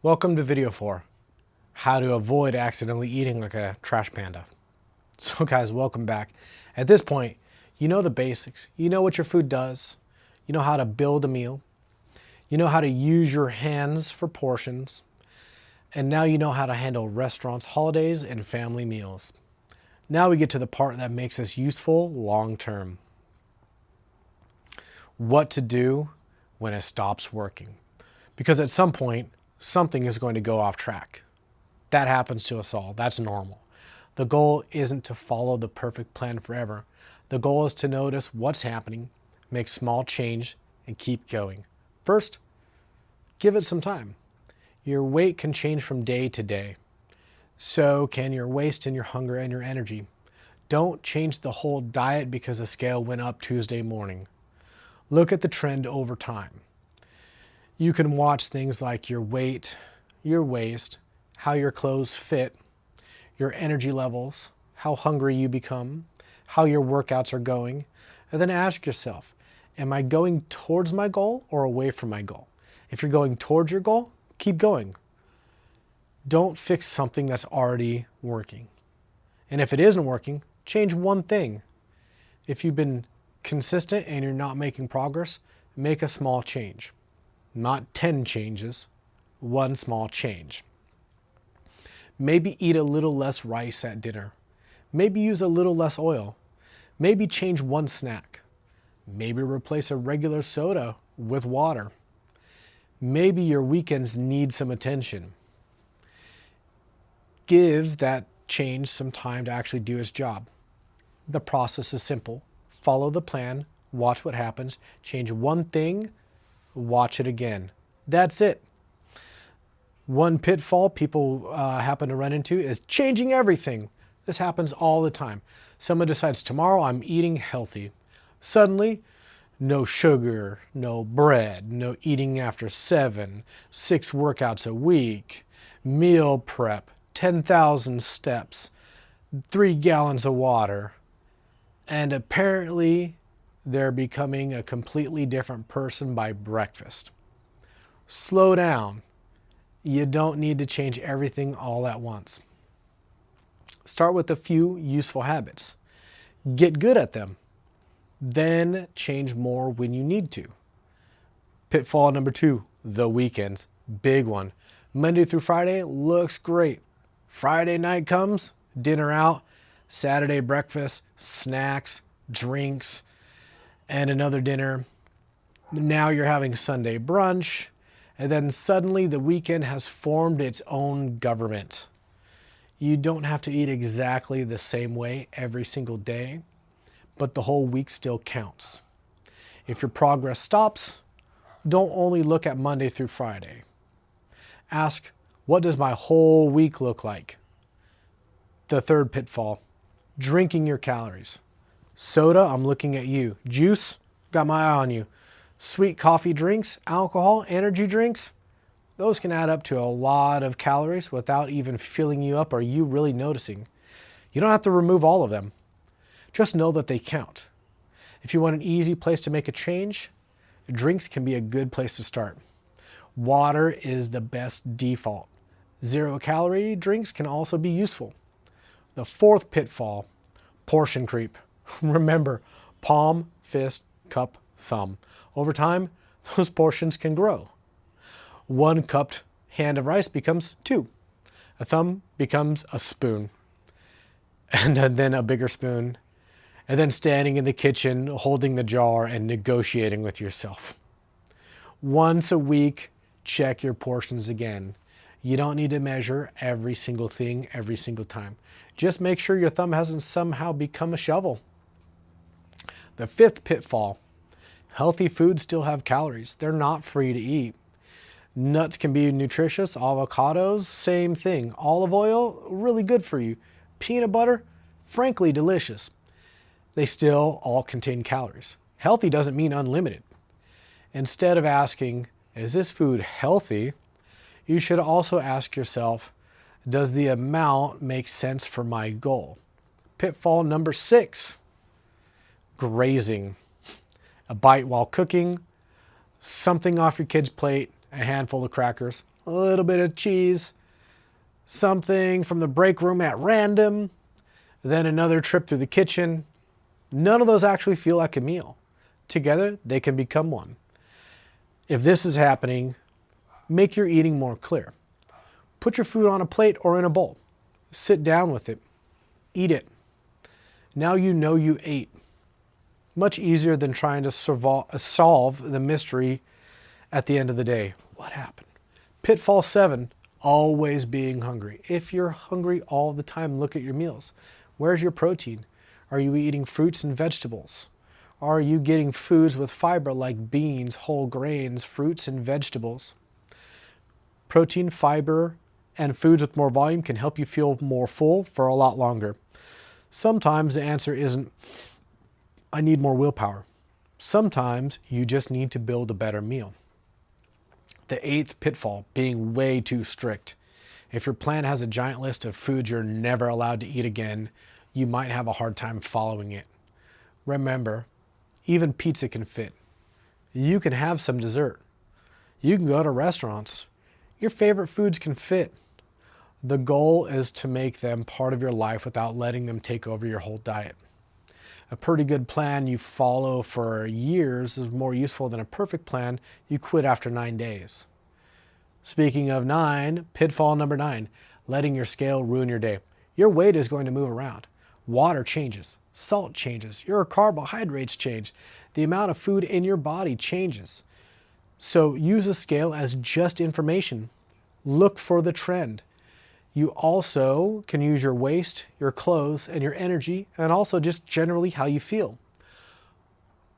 Welcome to video 4, how to avoid accidentally eating like a trash panda. So guys, welcome back. At this point, you know the basics. You know what your food does. You know how to build a meal. You know how to use your hands for portions. And now you know how to handle restaurants, holidays, and family meals. Now we get to the part that makes us useful long term. What to do when it stops working. Because at some point, something is going to go off track. That happens to us all. That's normal. The goal isn't to follow the perfect plan forever. The goal is to notice what's happening, make small change, and keep going. First, give it some time. Your weight can change from day to day. So can your waist and your hunger and your energy. Don't change the whole diet because the scale went up Tuesday morning. Look at the trend over time. You can watch things like your weight, your waist, how your clothes fit, your energy levels, how hungry you become, how your workouts are going, and then ask yourself, am I going towards my goal or away from my goal? If you're going towards your goal, keep going. Don't fix something that's already working. And if it isn't working, change one thing. If you've been consistent and you're not making progress, make a small change. Not 10 changes, one small change. Maybe eat a little less rice at dinner. Maybe use a little less oil. Maybe change one snack. Maybe replace a regular soda with water. Maybe your weekends need some attention. Give that change some time to actually do its job. The process is simple. Follow the plan, watch what happens, change one thing, watch it again. That's it. One pitfall people happen to run into is changing everything. This happens all the time. Someone decides tomorrow I'm eating healthy. Suddenly, no sugar, no bread, no eating after 7, 6 workouts a week, meal prep, 10,000 steps, 3 gallons of water. And apparently, they're becoming a completely different person by breakfast. Slow down. You don't need to change everything all at once. Start with a few useful habits. Get good at them. Then change more when you need to. Pitfall number 2, the weekends. Big one. Monday through Friday looks great. Friday night comes, dinner out, Saturday breakfast, snacks, drinks, and another dinner. Now you're having Sunday brunch, and then suddenly the weekend has formed its own government. You don't have to eat exactly the same way every single day, but the whole week still counts. If your progress stops, don't only look at Monday through Friday. Ask, what does my whole week look like? The third pitfall, drinking your calories. Soda, I'm looking at you. Juice, got my eye on you. Sweet coffee drinks, alcohol, energy drinks, those can add up to a lot of calories without even filling you up or you really noticing. You don't have to remove all of them. Just know that they count. If you want an easy place to make a change, drinks can be a good place to start. Water is the best default. 0-calorie drinks can also be useful. The fourth pitfall, portion creep. Remember, palm, fist, cup, thumb. Over time, those portions can grow. 1 cupped hand of rice becomes 2. A thumb becomes a spoon. And then a bigger spoon. And then standing in the kitchen, holding the jar and negotiating with yourself. Once a week, check your portions again. You don't need to measure every single thing every single time. Just make sure your thumb hasn't somehow become a shovel. The fifth pitfall, healthy foods still have calories. They're not free to eat. Nuts can be nutritious. Avocados, same thing. Olive oil, really good for you. Peanut butter, frankly delicious. They still all contain calories. Healthy doesn't mean unlimited. Instead of asking, is this food healthy? You should also ask yourself, does the amount make sense for my goal? Pitfall number 6, grazing. A bite while cooking, something off your kid's plate, a handful of crackers, a little bit of cheese, something from the break room at random, then another trip through the kitchen. None of those actually feel like a meal. Together, they can become one. If this is happening, make your eating more clear. Put your food on a plate or in a bowl. Sit down with it. Eat it. Now you know you ate. Much easier than trying to solve the mystery at the end of the day. What happened? Pitfall 7, always being hungry. If you're hungry all the time, look at your meals. Where's your protein? Are you eating fruits and vegetables? Are you getting foods with fiber like beans, whole grains, fruits, and vegetables? Protein, fiber, and foods with more volume can help you feel more full for a lot longer. Sometimes the answer isn't, I need more willpower. Sometimes you just need to build a better meal. The 8th pitfall, being way too strict. If your plan has a giant list of foods you're never allowed to eat again, you might have a hard time following it. Remember, even pizza can fit. You can have some dessert. You can go to restaurants. Your favorite foods can fit. The goal is to make them part of your life without letting them take over your whole diet. A pretty good plan you follow for years is more useful than a perfect plan you quit after 9 days. Speaking of 9, pitfall number 9, letting your scale ruin your day. Your weight is going to move around. Water changes, salt changes, your carbohydrates change, the amount of food in your body changes. So use a scale as just information. Look for the trend. You also can use your waist, your clothes, and your energy, and also just generally how you feel.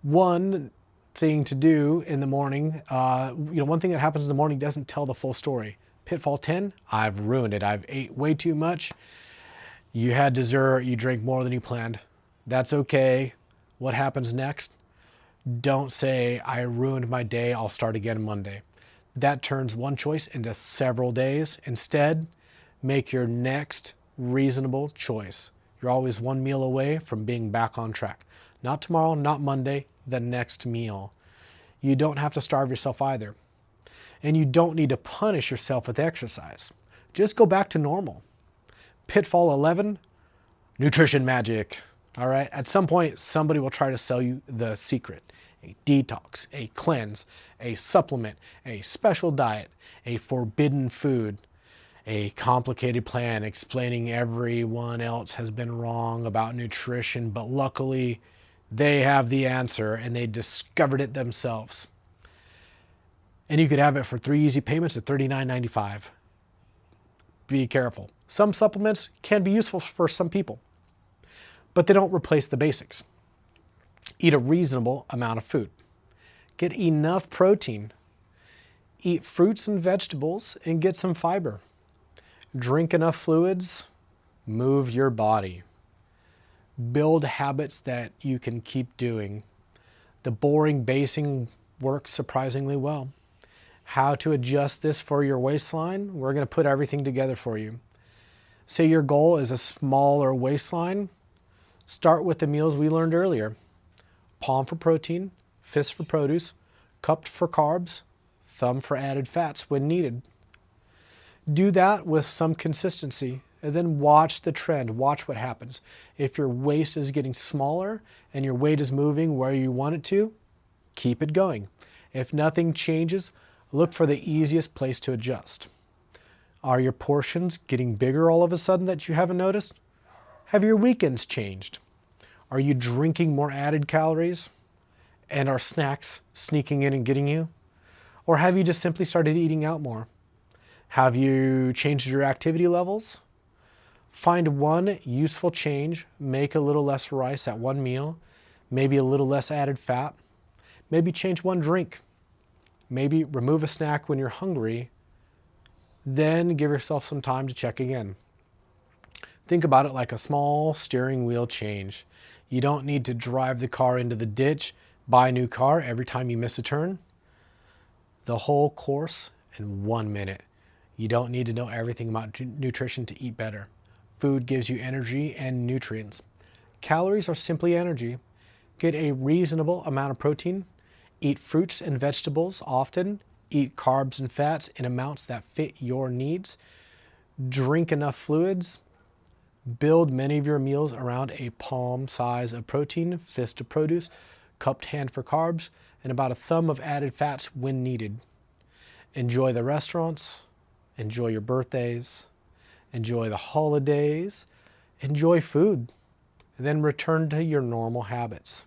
One thing to do in the morning, one thing that happens in the morning doesn't tell the full story. Pitfall 10, I've ruined it. I've ate way too much. You had dessert, you drank more than you planned. That's okay. What happens next? Don't say, I ruined my day, I'll start again Monday. That turns one choice into several days. Instead, make your next reasonable choice. You're always one meal away from being back on track. Not tomorrow, not Monday, the next meal. You don't have to starve yourself either. And you don't need to punish yourself with exercise. Just go back to normal. Pitfall 11, nutrition magic. All right, at some point, somebody will try to sell you the secret. A detox, a cleanse, a supplement, a special diet, a forbidden food, a complicated plan explaining everyone else has been wrong about nutrition, but luckily they have the answer and they discovered it themselves. And you could have it for 3 easy payments at $39.95. Be careful. Some supplements can be useful for some people, but they don't replace the basics. Eat a reasonable amount of food. Get enough protein. Eat fruits and vegetables and get some fiber. Drink enough fluids. Move your body. Build habits that you can keep doing. The boring basing works surprisingly well. How to adjust this for your waistline? We're going to put everything together for you. Say your goal is a smaller waistline. Start with the meals we learned earlier. Palm for protein, fist for produce, cupped for carbs, thumb for added fats when needed. Do that with some consistency and then watch the trend. Watch what happens. If your waist is getting smaller and your weight is moving where you want it to, keep it going. If nothing changes, look for the easiest place to adjust. Are your portions getting bigger all of a sudden that you haven't noticed? Have your weekends changed? Are you drinking more added calories? And are snacks sneaking in and getting you? Or have you just simply started eating out more? Have you changed your activity levels? Find one useful change. Make a little less rice at one meal. Maybe a little less added fat. Maybe change one drink. Maybe remove a snack when you're hungry. Then give yourself some time to check again. Think about it like a small steering wheel change. You don't need to drive the car into the ditch, buy a new car every time you miss a turn. The whole course in 1 minute. You don't need to know everything about nutrition to eat better. Food gives you energy and nutrients. Calories are simply energy. Get a reasonable amount of protein. Eat fruits and vegetables often. Eat carbs and fats in amounts that fit your needs. Drink enough fluids. Build many of your meals around a palm size of protein, fist of produce, cupped hand for carbs, and about a thumb of added fats when needed. Enjoy the restaurants. Enjoy your birthdays. Enjoy the holidays. Enjoy food. And then return to your normal habits.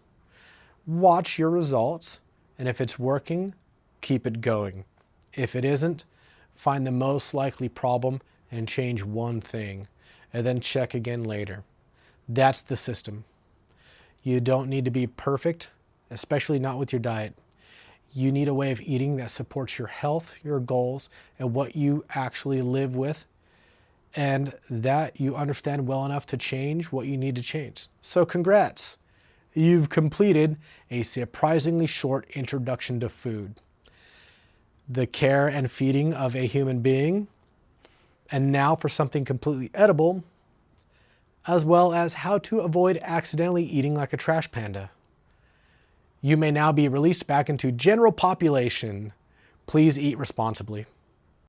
Watch your results, and if it's working, keep it going. If it isn't, find the most likely problem and change one thing, and then check again later. That's the system. You don't need to be perfect, especially not with your diet. You need a way of eating that supports your health, your goals, and what you actually live with, and that you understand well enough to change what you need to change. So congrats. You've completed a surprisingly short introduction to food, the care and feeding of a human being, and now for something completely edible, as well as how to avoid accidentally eating like a trash panda. You may now be released back into general population. Please eat responsibly.